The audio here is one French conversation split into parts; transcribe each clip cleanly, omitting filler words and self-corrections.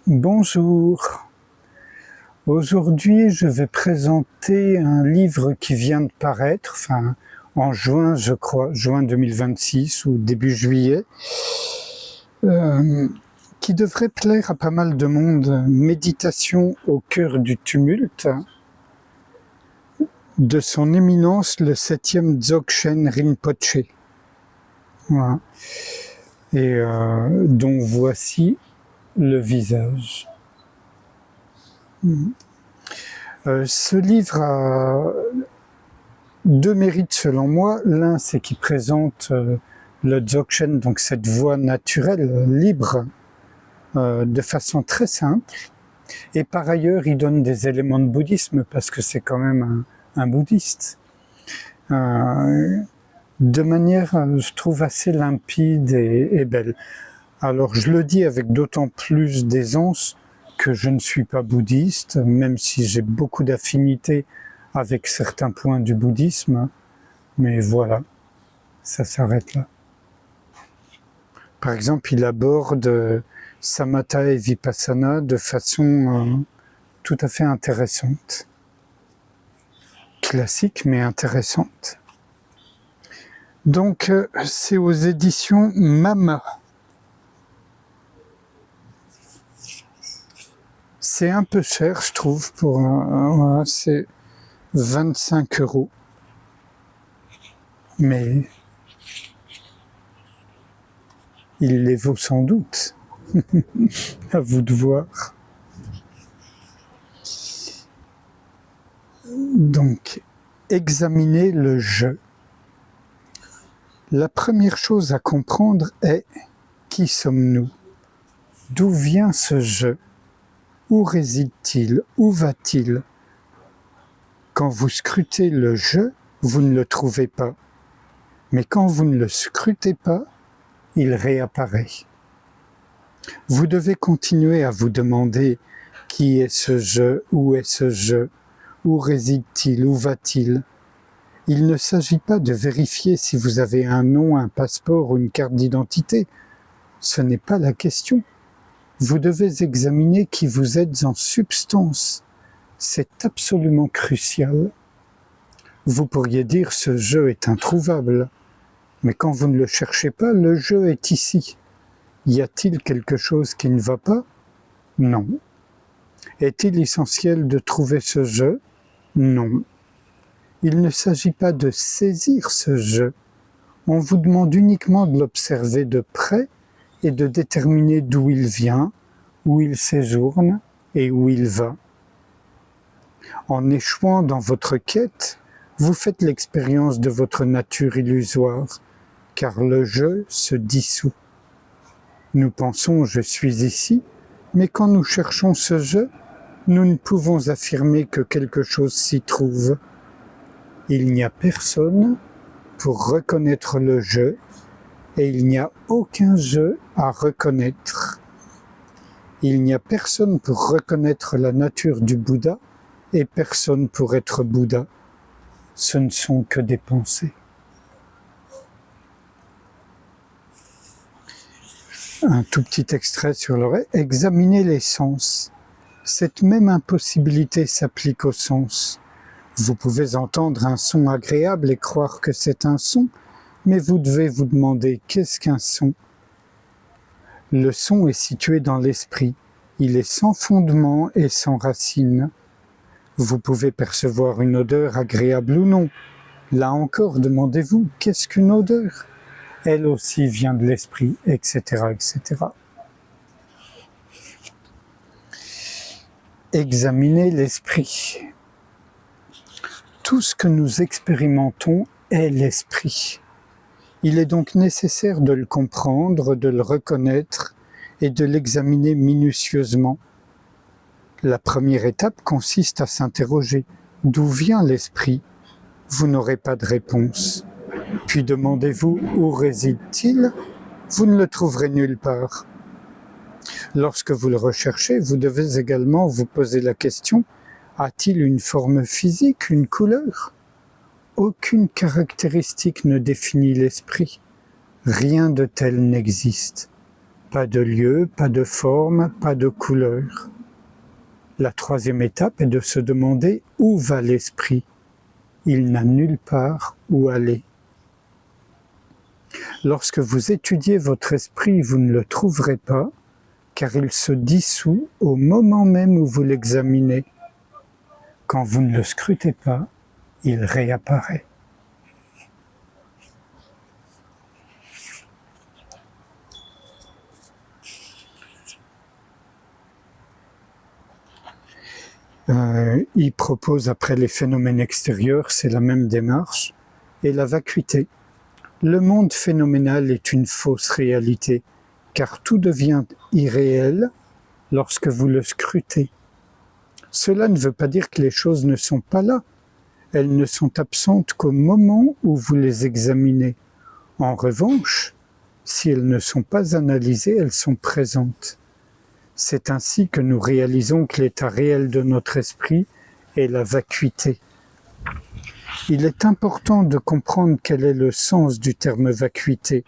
Bonjour. Aujourd'hui, je vais présenter un livre qui vient de paraître, en juin, je crois, juin 2026 ou début juillet, qui devrait plaire à pas mal de monde. Méditation au cœur du tumulte, de son éminence le 7e Dzogchen Rinpoche. Voilà. Et dont voici le visage. Ce livre a deux mérites selon moi. L'un, c'est qu'il présente le Dzogchen, donc cette voie naturelle, libre, de façon très simple. Et par ailleurs, il donne des éléments de bouddhisme, parce que c'est quand même un bouddhiste. De manière, je trouve, assez limpide et belle. Alors, je le dis avec d'autant plus d'aisance que je ne suis pas bouddhiste, même si j'ai beaucoup d'affinités avec certains points du bouddhisme, mais voilà, ça s'arrête là. Par exemple, il aborde Samatha et Vipassana de façon tout à fait intéressante. Classique, mais intéressante. Donc, c'est aux éditions Mama. C'est un peu cher, je trouve, voilà, c'est 25 €. Mais il les vaut sans doute. À vous de voir. Donc, examiner le je. La première chose à comprendre est qui sommes-nous? D'où vient ce je? Où réside-t-il? Où va-t-il? Quand vous scrutez le je, vous ne le trouvez pas. Mais quand vous ne le scrutez pas, il réapparaît. Vous devez continuer à vous demander qui est ce je? Où est ce je? Où réside-t-il? Où va-t-il? Il ne s'agit pas de vérifier si vous avez un nom, un passeport ou une carte d'identité. Ce n'est pas la question. Vous devez examiner qui vous êtes en substance. C'est absolument crucial. Vous pourriez dire ce je est introuvable, mais quand vous ne le cherchez pas, le je est ici. Y a-t-il quelque chose qui ne va pas? Non. Est-il essentiel de trouver ce je? Non. Il ne s'agit pas de saisir ce je. On vous demande uniquement de l'observer de près et de déterminer d'où il vient, où il séjourne et où il va. En échouant dans votre quête, vous faites l'expérience de votre nature illusoire, car le je se dissout. Nous pensons « je suis ici », mais quand nous cherchons ce je, nous ne pouvons affirmer que quelque chose s'y trouve. Il n'y a personne pour reconnaître le je, et il n'y a aucun je à reconnaître. Il n'y a personne pour reconnaître la nature du Bouddha, et personne pour être Bouddha. Ce ne sont que des pensées. Un tout petit extrait sur l'oreille. Examinez les sens. Cette même impossibilité s'applique aux sens. Vous pouvez entendre un son agréable et croire que c'est un son, mais vous devez vous demander qu'est-ce qu'un son? Le son est situé dans l'esprit. Il est sans fondement et sans racine. Vous pouvez percevoir une odeur agréable ou non. Là encore, demandez-vous, qu'est-ce qu'une odeur? Elle aussi vient de l'esprit, etc., etc. Examinez l'esprit. Tout ce que nous expérimentons est l'esprit. Il est donc nécessaire de le comprendre, de le reconnaître et de l'examiner minutieusement. La première étape consiste à s'interroger. D'où vient l'esprit? Vous n'aurez pas de réponse. Puis demandez-vous où réside-t-il? Vous ne le trouverez nulle part. Lorsque vous le recherchez, vous devez également vous poser la question: a-t-il une forme physique, une couleur? Aucune caractéristique ne définit l'esprit. Rien de tel n'existe. Pas de lieu, pas de forme, pas de couleur. La troisième étape est de se demander où va l'esprit. Il n'a nulle part où aller. Lorsque vous étudiez votre esprit, vous ne le trouverez pas, car il se dissout au moment même où vous l'examinez. Quand vous ne le scrutez pas, il réapparaît. Il propose après les phénomènes extérieurs, c'est la même démarche, et la vacuité. Le monde phénoménal est une fausse réalité, car tout devient irréel lorsque vous le scrutez. Cela ne veut pas dire que les choses ne sont pas là. Elles ne sont absentes qu'au moment où vous les examinez. En revanche, si elles ne sont pas analysées, elles sont présentes. C'est ainsi que nous réalisons que l'état réel de notre esprit est la vacuité. Il est important de comprendre quel est le sens du terme vacuité.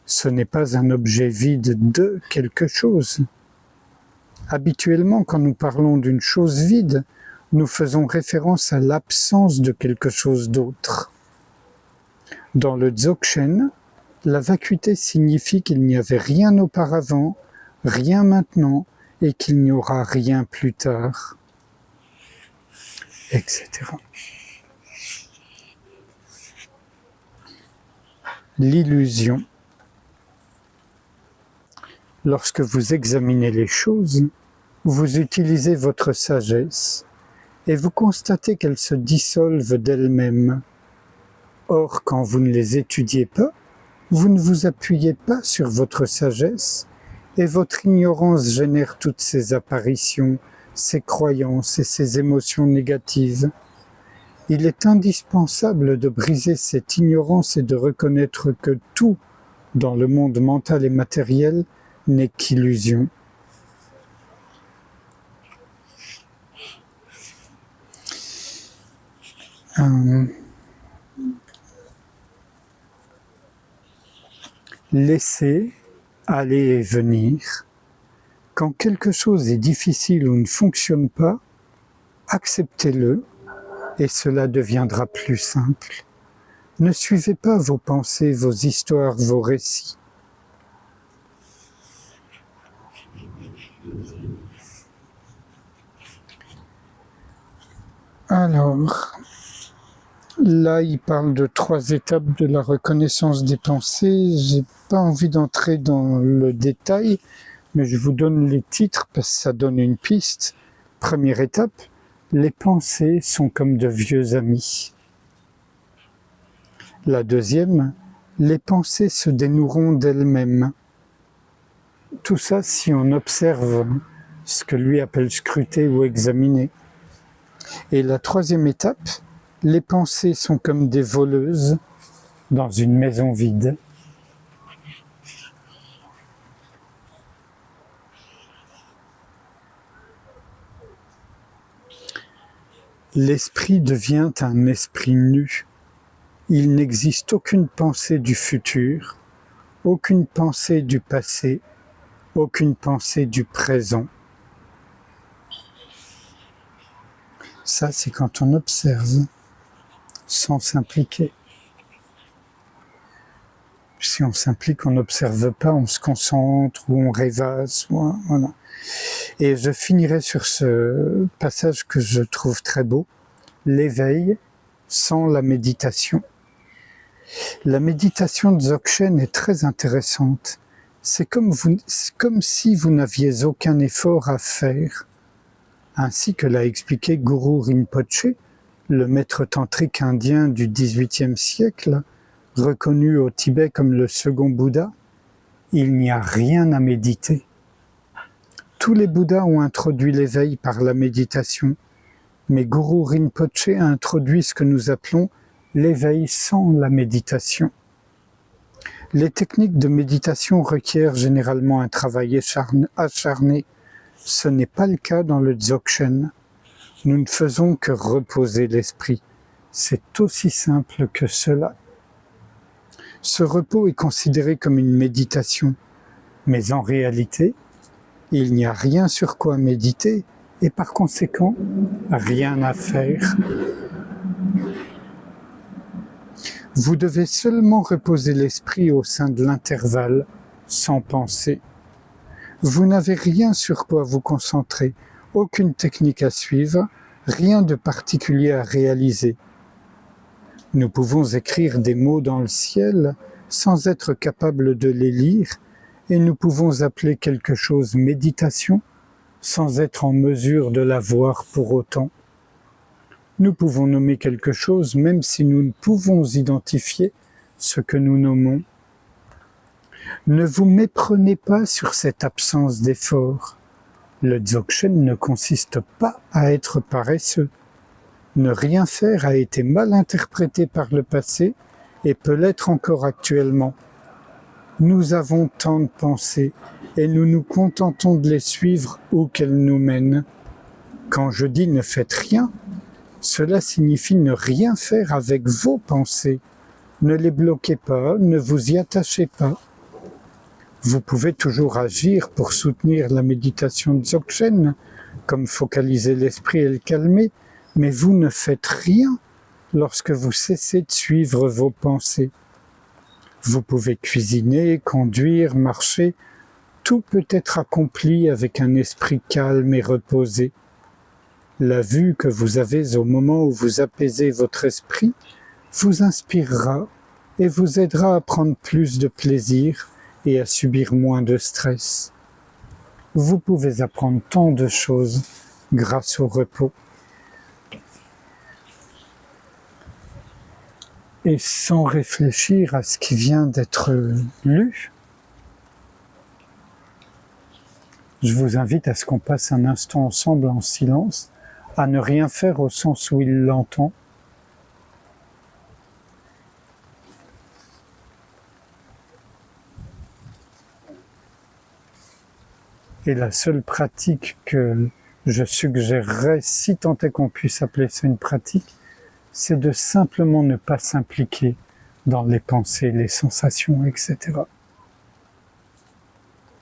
Ce n'est pas un objet vide de quelque chose. Habituellement, quand nous parlons d'une chose vide, nous faisons référence à l'absence de quelque chose d'autre. Dans le Dzogchen, la vacuité signifie qu'il n'y avait rien auparavant, rien maintenant, et qu'il n'y aura rien plus tard, etc. L'illusion. Lorsque vous examinez les choses, vous utilisez votre sagesse et vous constatez qu'elles se dissolvent d'elles-mêmes. Or, quand vous ne les étudiez pas, vous ne vous appuyez pas sur votre sagesse et votre ignorance génère toutes ces apparitions, ces croyances et ces émotions négatives. Il est indispensable de briser cette ignorance et de reconnaître que tout, dans le monde mental et matériel, n'est qu'illusion. Laissez aller et venir. Quand quelque chose est difficile ou ne fonctionne pas, acceptez-le et cela deviendra plus simple. Ne suivez pas vos pensées, vos histoires, vos récits. Alors, là, il parle de 3 étapes de la reconnaissance des pensées. J'ai pas envie d'entrer dans le détail, mais je vous donne les titres parce que ça donne une piste. Première étape, les pensées sont comme de vieux amis. La deuxième, les pensées se dénoueront d'elles-mêmes. Tout ça si on observe ce que lui appelle scruter ou examiner. Et la troisième étape, les pensées sont comme des voleuses dans une maison vide. L'esprit devient un esprit nu. Il n'existe aucune pensée du futur, aucune pensée du passé, aucune pensée du présent. Ça, c'est quand on observe, sans s'impliquer. Si on s'implique, on n'observe pas, on se concentre ou on rêvasse. Voilà. Et je finirai sur ce passage que je trouve très beau. L'éveil sans la méditation. La méditation de Dzogchen est très intéressante. C'est comme si vous n'aviez aucun effort à faire. Ainsi que l'a expliqué Guru Rinpoche, le maître tantrique indien du XVIIIe siècle, reconnu au Tibet comme le second Bouddha, il n'y a rien à méditer. Tous les Bouddhas ont introduit l'éveil par la méditation, mais Guru Rinpoche a introduit ce que nous appelons l'éveil sans la méditation. Les techniques de méditation requièrent généralement un travail acharné. Ce n'est pas le cas dans le Dzogchen. Nous ne faisons que reposer l'esprit. C'est aussi simple que cela. Ce repos est considéré comme une méditation, Mais en réalité, il n'y a rien sur quoi méditer et par conséquent, rien à faire. Vous devez seulement reposer l'esprit au sein de l'intervalle, sans penser. Vous n'avez rien sur quoi vous concentrer, aucune technique à suivre, rien de particulier à réaliser. Nous pouvons écrire des mots dans le ciel sans être capables de les lire, et nous pouvons appeler quelque chose méditation sans être en mesure de la voir pour autant. Nous pouvons nommer quelque chose même si nous ne pouvons identifier ce que nous nommons. Ne vous méprenez pas sur cette absence d'effort. Le Dzogchen ne consiste pas à être paresseux. Ne rien faire a été mal interprété par le passé et peut l'être encore actuellement. Nous avons tant de pensées et nous nous contentons de les suivre où qu'elles nous mènent. Quand je dis ne faites rien, cela signifie ne rien faire avec vos pensées. Ne les bloquez pas, ne vous y attachez pas. Vous pouvez toujours agir pour soutenir la méditation Dzogchen, comme focaliser l'esprit et le calmer, mais vous ne faites rien lorsque vous cessez de suivre vos pensées. Vous pouvez cuisiner, conduire, marcher, tout peut être accompli avec un esprit calme et reposé. La vue que vous avez au moment où vous apaisez votre esprit vous inspirera et vous aidera à prendre plus de plaisir et à subir moins de stress. Vous pouvez apprendre tant de choses grâce au repos. Et sans réfléchir à ce qui vient d'être lu, je vous invite à ce qu'on passe un instant ensemble en silence, à ne rien faire au sens où il l'entend. Et la seule pratique que je suggérerais, si tant est qu'on puisse appeler ça une pratique, c'est de simplement ne pas s'impliquer dans les pensées, les sensations, etc.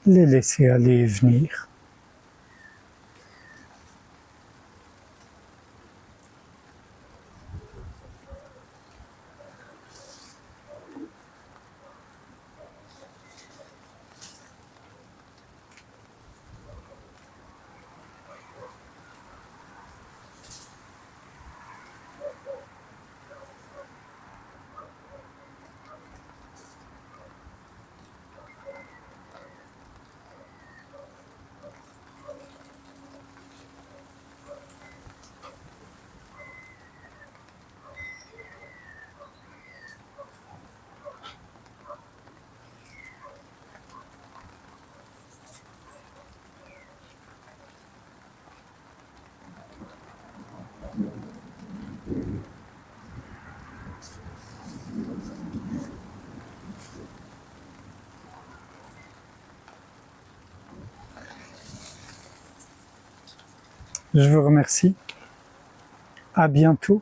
Les laisser aller et venir. Je vous remercie. À bientôt.